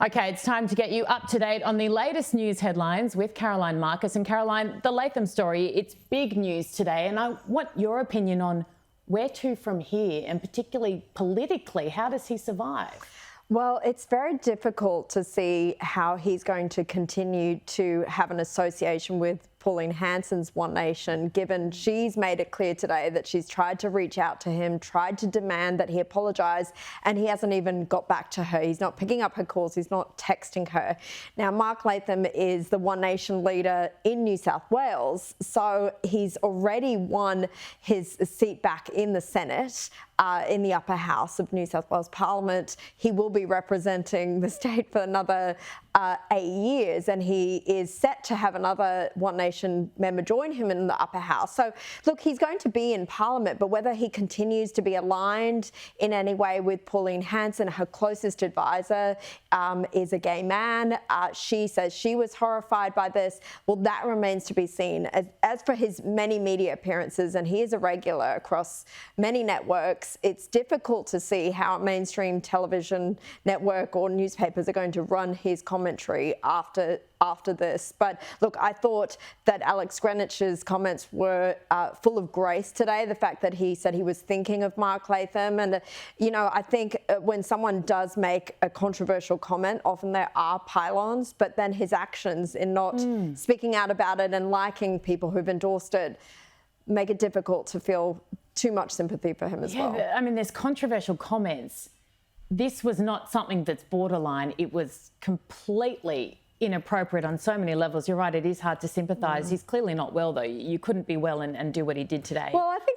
Okay, it's time to get you up to date on the latest news headlines with Caroline Marcus. And Caroline, the Latham story, it's big news today, and I want your opinion on where to from here, and particularly politically, how does he survive? Well, it's very difficult to see how he's going to continue to have an association with Pauline Hanson's One Nation, given she's made it clear today that she's tried to reach out to him, tried to demand that he apologise, and he hasn't even got back to her. He's not picking up her calls. He's not texting her. Now, Mark Latham is the One Nation leader in New South Wales, so he's already won his seat back in the Senate, in the Upper House of New South Wales Parliament. He will be representing the state for another 8 years, and he is set to have another One Nation member join him in the Upper House. So, look, he's going to be in Parliament, but whether he continues to be aligned in any way with Pauline Hanson, her closest advisor, is a gay man. She says she was horrified by this. Well, that remains to be seen. As for his many media appearances, and he is a regular across many networks, it's difficult to see how a mainstream television network or newspapers are going to run his commentary after this. But look, I thought that Alex Greenwich's comments were full of grace today. The fact that he said he was thinking of Mark Latham, and you know, I think when someone does make a controversial comment, often there are pylons, but then his actions in not speaking out about it and liking people who've endorsed it make it difficult to feel too much sympathy for him as well. I mean, there's controversial comments. This was not something that's borderline. It was completely inappropriate on so many levels. You're right, it is hard to sympathise. He's clearly not well, though. You couldn't be well and do what he did today. Well, I think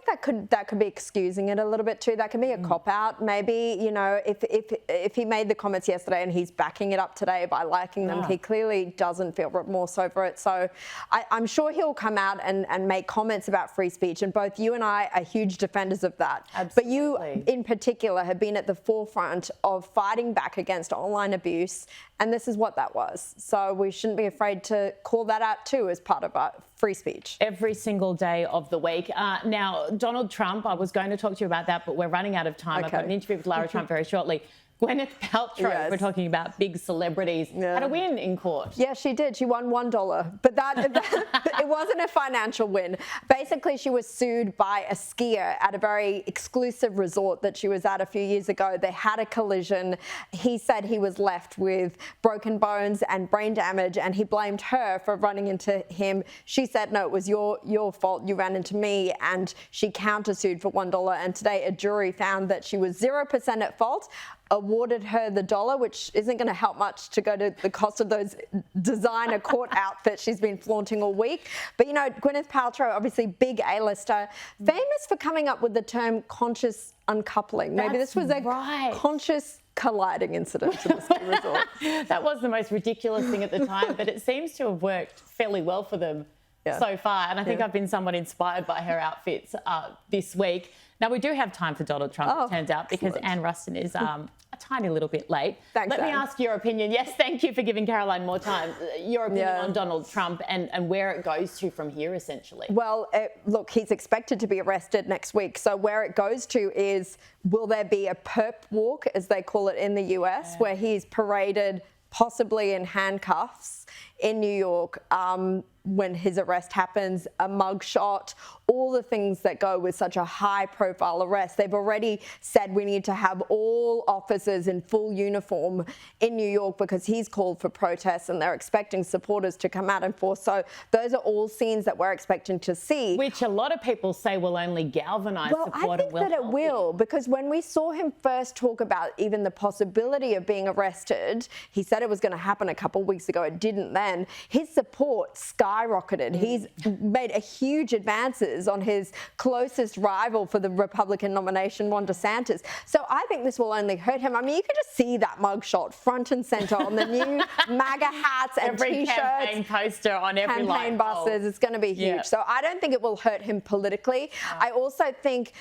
that could be excusing it a little bit too. That could be a cop-out. Maybe, you know, if he made the comments yesterday and he's backing it up today by liking them, he clearly doesn't feel remorse over it. So I'm sure he'll come out and make comments about free speech, and both you and I are huge defenders of that. Absolutely. But you, in particular, have been at the forefront of fighting back against online abuse, and this is what that was. So we shouldn't be afraid to call that out too as part of our free speech. Every single day of the week. Now, Donald Trump, I was going to talk to you about that, but we're running out of time. I've got an interview with Lara Trump very shortly. Gwyneth Paltrow, we're talking about big celebrities, had a win in court. Yeah, she did. She won $1. But it wasn't a financial win. Basically, she was sued by a skier at a very exclusive resort that she was at a few years ago. They had a collision. He said he was left with broken bones and brain damage, and he blamed her for running into him. She said, no, it was your fault. You ran into me, and she countersued for $1. And today a jury found that she was 0% at fault, awarded her the $1, which isn't going to help much to go to the cost of those designer court outfits she's been flaunting all week. But, you know, Gwyneth Paltrow, obviously big A-lister, famous for coming up with the term conscious uncoupling. Maybe this was a conscious colliding incident to the ski resort. That was the most ridiculous thing at the time, but it seems to have worked fairly well for them so far. And I think I've been somewhat inspired by her outfits this week. Now, we do have time for Donald Trump, it turns out, because Anne Ruston is a tiny little bit late. Thanks, Let me ask your opinion. Yes, thank you for giving Caroline more time. Your opinion on Donald Trump and where it goes to from here, essentially. Well, look, he's expected to be arrested next week. So where it goes to is, will there be a perp walk, as they call it in the US, where he's paraded possibly in handcuffs in New York when his arrest happens, a mugshot, all the things that go with such a high-profile arrest. They've already said we need to have all officers in full uniform in New York because he's called for protests, and they're expecting supporters to come out and force. So those are all scenes that we're expecting to see. Which a lot of people say will only galvanise support. Well, I think that it will, because when we saw him first talk about even the possibility of being arrested, he said it was going to happen a couple of weeks ago. It didn't then. His support skyrocketed. He's made a huge advances on his closest rival for the Republican nomination, Ron DeSantis. So I think this will only hurt him. I mean, you can just see that mugshot front and centre on the new MAGA hats and T-shirts. Every campaign poster on every campaign buses. It's going to be huge. So I don't think it will hurt him politically. I also think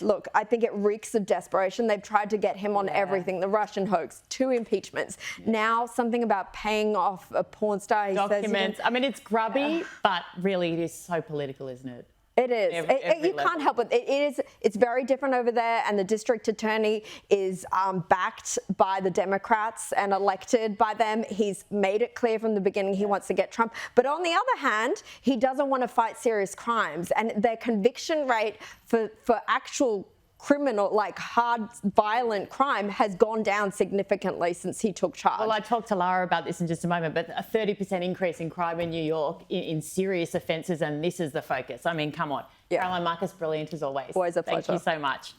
look, I think it reeks of desperation. They've tried to get him on everything. The Russian hoax, 2 impeachments. Now something about paying off a porn star. Documents. I mean, it's grubby, but really it is so political, isn't it? It is. You can't help it. It's very different over there, and the district attorney is backed by the Democrats and elected by them. He's made it clear from the beginning he wants to get Trump. But on the other hand, he doesn't want to fight serious crimes, and their conviction rate for actual criminal, like hard, violent crime has gone down significantly since he took charge. Well, I talked to Lara about this in just a moment, but a 30% increase in crime in New York in serious offences, and this is the focus. I mean, come on. Yeah. Caroline Marcus, brilliant as always. Always a pleasure. Thank you so much.